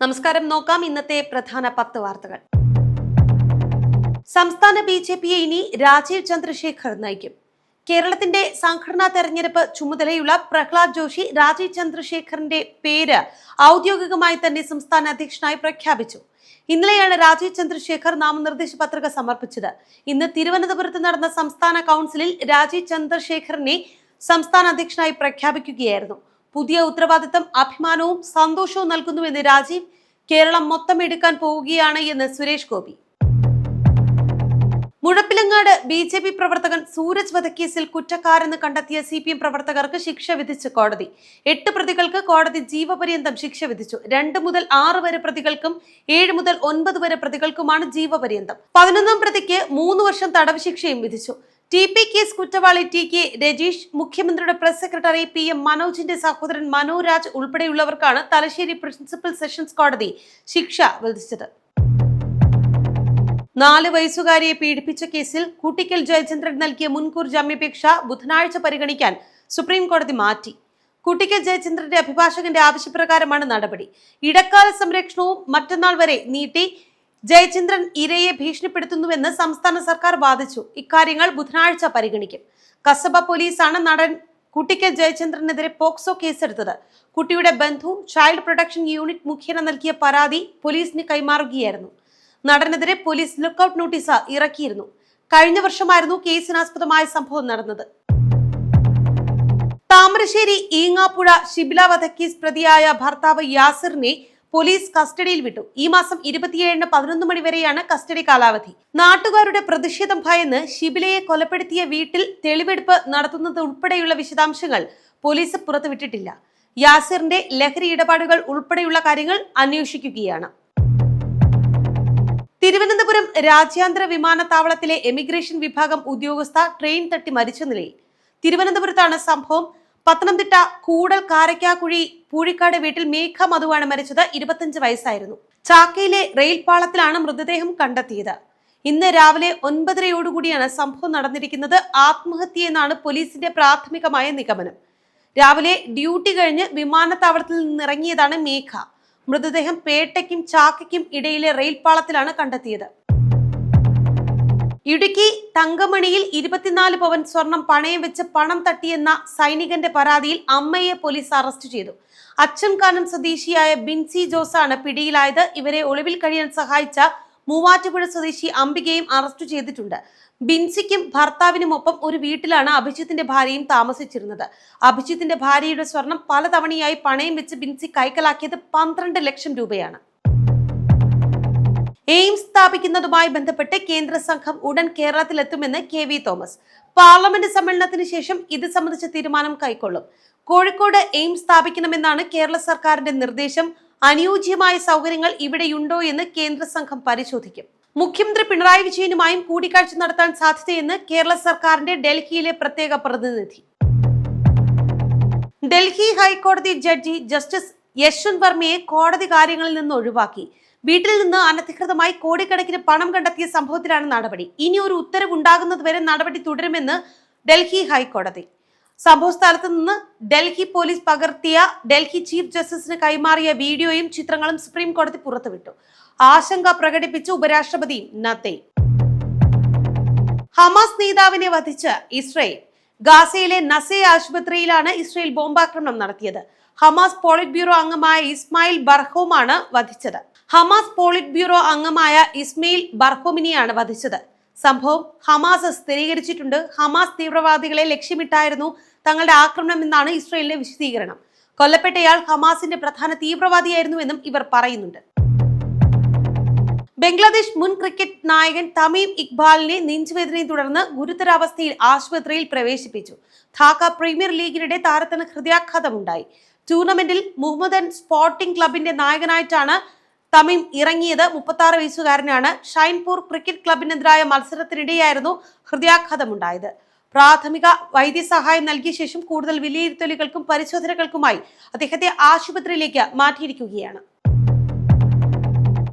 നമസ്കാരം. നോക്കാം ഇന്നത്തെ പ്രധാന 10 വാർത്തകൾ. സംസ്ഥാന ബിജെപിയെ ഇനി രാജീവ് ചന്ദ്രശേഖർ നയിക്കും. കേരളത്തിന്റെ സംഘടനാ തെരഞ്ഞെടുപ്പ് ചുമതലയുള്ള പ്രഹ്ലാദ് ജോഷി രാജീവ് ചന്ദ്രശേഖറിന്റെ പേര് ഔദ്യോഗികമായി തന്നെ സംസ്ഥാന അധ്യക്ഷനായി പ്രഖ്യാപിച്ചു. ഇന്നലെയാണ് രാജീവ് ചന്ദ്രശേഖർ നാമനിർദ്ദേശ പത്രിക സമർപ്പിച്ചത്. ഇന്ന് തിരുവനന്തപുരത്ത് നടന്ന സംസ്ഥാന കൗൺസിലിൽ രാജീവ് ചന്ദ്രശേഖറിനെ സംസ്ഥാന അധ്യക്ഷനായി പ്രഖ്യാപിക്കുകയായിരുന്നു. പുതിയ ഉത്തരവാദിത്തം അഭിമാനവും സന്തോഷവും നൽകുന്നുവെന്ന് രാജീവ്. കേരളം മൊത്തം എടുക്കാൻ പോവുകയാണ് എന്ന് സുരേഷ് ഗോപി. മുഴപ്പിലങ്ങാട് ബിജെപി പ്രവർത്തകൻ സൂരജ് വധക്കേസിൽ കുറ്റക്കാരെന്ന് കണ്ടെത്തിയ CPM പ്രവർത്തകർക്ക് ശിക്ഷ വിധിച്ച് കോടതി. 8 പ്രതികൾക്ക് കോടതി ജീവപര്യന്തം ശിക്ഷ വിധിച്ചു. 2 മുതൽ 6 വരെ പ്രതികൾക്കും 7 മുതൽ 9 വരെ പ്രതികൾക്കുമാണ് ജീവപര്യന്തം. 11ാം പ്രതിക്ക് 3 വർഷം തടവ് ശിക്ഷയും വിധിച്ചു. TP കേസ് കുറ്റവാളി TK രജീഷ്, മുഖ്യമന്ത്രിയുടെ പ്രസ് സെക്രട്ടറി PM മനോജിന്റെ സഹോദരൻ മനോരാജ് ഉൾപ്പെടെയുള്ളവർക്കാണ് തലശ്ശേരി പ്രിൻസിപ്പൽ സെഷൻസ് കോടതി ശിക്ഷ വിധിച്ചത്. 4 വയസ്സുകാരിയെ പീഡിപ്പിച്ച കേസിൽ കൂട്ടിക്കൽ ജയചന്ദ്രൻ നൽകിയ മുൻകൂർ ജാമ്യാപേക്ഷ ബുധനാഴ്ച പരിഗണിക്കാൻ സുപ്രീം കോടതി മാറ്റി. കൂട്ടിക്കൽ ജയചന്ദ്രന്റെ അഭിഭാഷകന്റെ ആവശ്യപ്രകാരമാണ് നടപടി. ഇടക്കാല സംരക്ഷണവും മറ്റന്നാൾ വരെ നീട്ടി. ജയചന്ദ്രൻ ഇരയെ ഭീഷണിപ്പെടുത്തുന്നുവെന്ന് സംസ്ഥാന സർക്കാർ വാദിച്ചു. ഇക്കാര്യങ്ങൾ ബുധനാഴ്ച പരിഗണിക്കും. കസബ പോലീസാണ് നടൻ കൂട്ടിക്കൽ ജയചന്ദ്രനെതിരെ പോക്സോ കേസെടുത്തത്. കുട്ടിയുടെ ബന്ധുവും ചൈൽഡ് പ്രൊട്ടക്ഷൻ യൂണിറ്റ് മുഖേന നൽകിയ പരാതി പോലീസിന് കൈമാറുകയായിരുന്നു. നടനെതിരെ പോലീസ് ലുക്കൌട്ട് നോട്ടീസ് ഇറക്കിയിരുന്നു. കഴിഞ്ഞ വർഷമായിരുന്നു കേസിനാസ്പദമായ സംഭവം നടന്നത്. താമരശ്ശേരി ഈങ്ങാപ്പുഴ ഷിബില വധക്കേസ് പ്രതിയായ ഭർത്താവ് യാസിറിനെ പോലീസ് കസ്റ്റഡിയിൽ വിട്ടു. ഈ മാസം 27-ന് 11 മണി വരെയാണ് കസ്റ്റഡി കാലാവധി. നാട്ടുകാരുടെ പ്രതിഷേധം ഭയന്ന് ഷിബിലയെ കൊലപ്പെടുത്തിയ വീട്ടിൽ തെളിവെടുപ്പ് നടത്തുന്നത് ഉൾപ്പെടെയുള്ള വിശദാംശങ്ങൾ പോലീസ് പുറത്തുവിട്ടിട്ടില്ല. യാസിറിന്റെ ലഹരി ഇടപാടുകൾ ഉൾപ്പെടെയുള്ള കാര്യങ്ങൾ അന്വേഷിക്കുകയാണ്. തിരുവനന്തപുരം രാജ്യാന്തര വിമാനത്താവളത്തിലെ എമിഗ്രേഷൻ വിഭാഗം ഉദ്യോഗസ്ഥ ട്രെയിൻ തട്ടി മരിച്ച നിലയിൽ. തിരുവനന്തപുരത്താണ് സംഭവം. പത്തനംതിട്ട കൂടൽ കാരക്കാക്കുഴി പൂഴിക്കാട് വീട്ടിൽ മേഘ മധുവാണ് മരിച്ചത്. 25 വയസ്സായിരുന്നു. ചാക്കയിലെ റെയിൽ പാളത്തിലാണ് മൃതദേഹം കണ്ടെത്തിയത്. ഇന്ന് രാവിലെ 9:30 സംഭവം നടന്നിരിക്കുന്നത്. ആത്മഹത്യയെന്നാണ് പോലീസിന്റെ പ്രാഥമികമായ നിഗമനം. രാവിലെ ഡ്യൂട്ടി കഴിഞ്ഞ് വിമാനത്താവളത്തിൽ നിന്നിറങ്ങിയതാണ് മേഘ. മൃതദേഹം പേട്ടയ്ക്കും ചാക്കയ്ക്കും ഇടയിലെ റെയിൽ പാളത്തിലാണ് കണ്ടെത്തിയത്. ഇടുക്കി തങ്കമണിയിൽ 24 പവൻ സ്വർണം പണയം വെച്ച് പണം തട്ടിയെന്ന സൈനികന്റെ പരാതിയിൽ അമ്മയെ പോലീസ് അറസ്റ്റ് ചെയ്തു. അച്ചൻകാനം സ്വദേശിയായ ബിൻസി ജോസാണ് പിടിയിലായത്. ഇവരെ ഒളിവിൽ കഴിയാൻ സഹായിച്ച മൂവാറ്റുപുഴ സ്വദേശി അംബികയും അറസ്റ്റ് ചെയ്തിട്ടുണ്ട്. ബിൻസിക്കും ഭർത്താവിനുമൊപ്പം ഒരു വീട്ടിലാണ് അഭിജിത്തിന്റെ ഭാര്യയും താമസിച്ചിരുന്നത്. അഭിജിത്തിന്റെ ഭാര്യയുടെ സ്വർണം പലതവണയായി പണയം വെച്ച് ബിൻസി കൈക്കലാക്കിയത് 12 ലക്ഷം രൂപയാണ്. എയിംസ് സ്ഥാപിക്കുന്നതുമായി ബന്ധപ്പെട്ട് കേന്ദ്ര സംഘം ഉടൻ കേരളത്തിലെത്തുമെന്ന് KV തോമസ്. പാർലമെന്റ് സമ്മേളനത്തിന് ശേഷം ഇത് സംബന്ധിച്ച തീരുമാനം കൈക്കൊള്ളും. കോഴിക്കോട് എയിംസ് സ്ഥാപിക്കണമെന്നാണ് കേരള സർക്കാരിന്റെ നിർദ്ദേശം. അനുയോജ്യമായ സൗകര്യങ്ങൾ ഇവിടെയുണ്ടോ എന്ന് കേന്ദ്ര സംഘം പരിശോധിക്കും. മുഖ്യമന്ത്രി പിണറായി വിജയനുമായും കൂടിക്കാഴ്ച നടത്താൻ സാധ്യതയെന്ന് കേരള സർക്കാരിന്റെ ഡൽഹിയിലെ പ്രത്യേക പ്രതിനിധി. ഡൽഹി ഹൈക്കോടതി ജഡ്ജി ജസ്റ്റിസ് യശ്വന്ത് വർമ്മയെ കോടതി കാര്യങ്ങളിൽ നിന്ന് ഒഴിവാക്കി. വീട്ടിൽ നിന്ന് അനധികൃതമായി കോടിക്കണക്കിന് പണം കണ്ടെത്തിയ സംഭവത്തിലാണ് നടപടി. ഇനി ഒരു ഉത്തരവ് ഉണ്ടാകുന്നതുവരെ നടപടി തുടരുമെന്ന് ഡൽഹി ഹൈക്കോടതി. സംഭവ സ്ഥലത്ത് നിന്ന് ഡൽഹി പോലീസ് പകർത്തിയ ഡൽഹി ചീഫ് ജസ്റ്റിസിന് കൈമാറിയ വീഡിയോയും ചിത്രങ്ങളും സുപ്രീം കോടതി പുറത്തുവിട്ടു. ആശങ്ക പ്രകടിപ്പിച്ച ഉപരാഷ്ട്രപതി നത്തൈ. ഹമാസ് നേതാവിനെ വധിച്ച് ഇസ്രയേൽ. ഗാസയിലെ നസേ ആശുപത്രിയിലാണ് ഇസ്രയേൽ ബോംബാക്രമണം നടത്തിയത്. ഹമാസ് പോളിറ്റ് ബ്യൂറോ അംഗമായ ഇസ്മായിൽ ബർഹോമാണ് വധിച്ചത്. ഹമാസ് പോളിറ്റ് ബ്യൂറോ അംഗമായ ഇസ്മയിൽ ബർഹോമിനെയാണ് വധിച്ചത്. സംഭവം ഹമാസ് സ്ഥിരീകരിച്ചിട്ടുണ്ട്. ഹമാസ് തീവ്രവാദികളെ ലക്ഷ്യമിട്ടായിരുന്നു തങ്ങളുടെ ആക്രമണം എന്നാണ് ഇസ്രയേലിന്റെ വിശദീകരണം. കൊല്ലപ്പെട്ടയാൾ ഹമാസിന്റെ പ്രധാന തീവ്രവാദിയായിരുന്നുവെന്നും ഇവർ പറയുന്നുണ്ട്. ബംഗ്ലാദേശ് മുൻ ക്രിക്കറ്റ് നായകൻ തമീം ഇക്ബാലിനെ നെഞ്ചുവേദനയെ തുടർന്ന് ഗുരുതരാവസ്ഥയിൽ ആശുപത്രിയിൽ പ്രവേശിപ്പിച്ചു. ധാക്ക പ്രീമിയർ ലീഗിനിടെ താരത്തിന് ഹൃദയാഘാതമുണ്ടായി. ടൂർണമെന്റിൽ മുഹമ്മദൻ സ്പോർട്ടിംഗ് ക്ലബിന്റെ നായകനായിട്ടാണ് തമീം ഇറങ്ങിയത്. 36 വയസ്സുകാരനാണ്. ഷൈൻപൂർ ക്രിക്കറ്റ് ക്ലബിനെതിരായ മത്സരത്തിനിടെയായിരുന്നു ഹൃദയാഘാതമുണ്ടായത്. പ്രാഥമിക വൈദ്യസഹായം നൽകിയ ശേഷം കൂടുതൽ വിലയിരുത്തലുകൾക്കും പരിശോധനകൾക്കുമായി അദ്ദേഹത്തെ ആശുപത്രിയിലേക്ക് മാറ്റിയിരിക്കുകയാണ്.